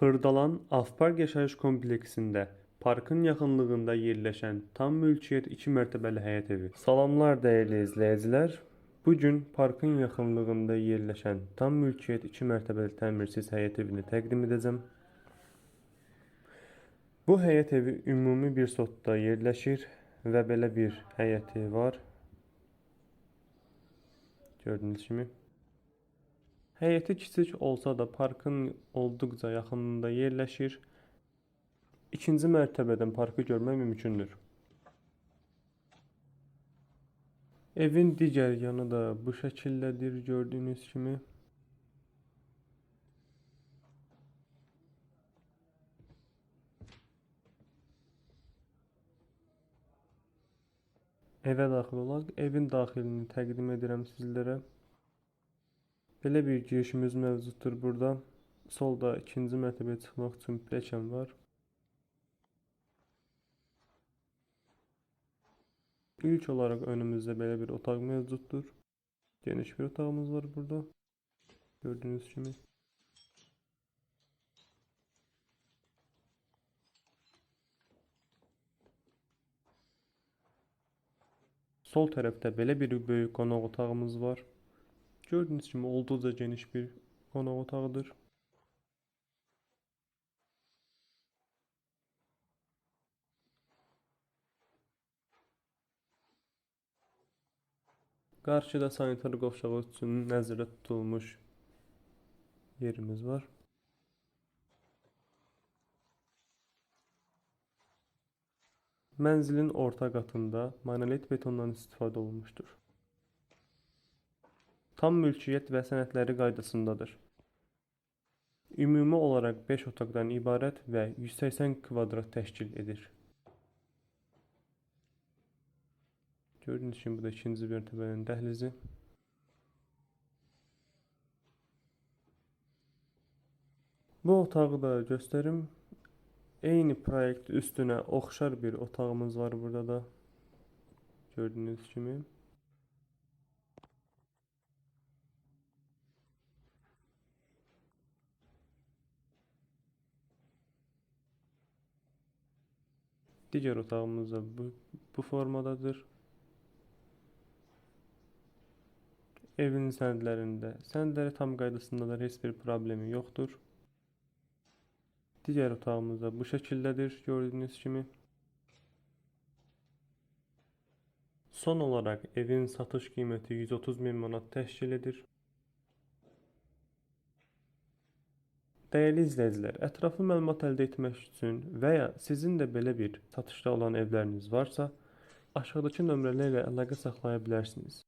Xırdalan Avpark yaşayış kompleksində parkın yaxınlığında yerləşən tam mülkiyyət 2 mərtəbəli həyət evi. Salamlar dəyərli izləyicilər. Bu gün parkın yaxınlığında yerləşən tam mülkiyyət 2 mərtəbəli təmirsiz həyət evini təqdim edəcəm. Bu həyət evi ümumi bir sotda yerləşir və belə bir həyəti var. Gördüyünüz kimi. Həyəti kiçik olsa da parkın olduqca yaxınlığında yerləşir. İkinci mərtəbədən parkı görmək mümkündür. Evin digər yanı da bu şəkildədir, gördüyünüz kimi. Evə daxil olaq. Evin daxilini təqdim edirəm sizlərə. Belə bir girişimiz mövcuddur burada. Solda ikinci mərtəbəyə çıxmaq üçün pilləkən var. İlk olaraq önümüzdə belə bir otaq mövcuddur. Geniş bir otağımız var burada. Gördüyünüz kimi. Sol tərəfdə belə bir böyük qonaq otağımız var. Gördüyünüz kimi olduqca geniş bir qonaq otağıdır. Qarşıda sanitar qovşağı üçün nəzərdə tutulmuş yerimiz var. Mənzilin orta qatında monolit betondan istifadə olunmuşdur. Tam mülkiyyət və sənədləri qaydasındadır. Ümumi olaraq 5 otaqdan ibarət və 180 kvadrat təşkil edir. Gördüyünüz kimi bu da ikinci mərtəbənin dəhlizi. Bu otağı da göstərim. Eyni proyekt üstünə oxşar bir otağımız var burada da. Gördüyünüz kimi. Digər otağımız da bu formadadır. Evin sənədləri tam qaydasındadır, heç bir problemi yoxdur. Digər otağımız da bu şəkildədir, gördüyünüz kimi. Son olaraq evin satış qiyməti 130.000 manat təşkil edir. Dəyərli izləyicilər, ətraflı məlumat əldə etmək üçün və ya sizin də belə bir satışda olan evləriniz varsa, aşağıdakı nömrələrlə əlaqə saxlaya bilərsiniz.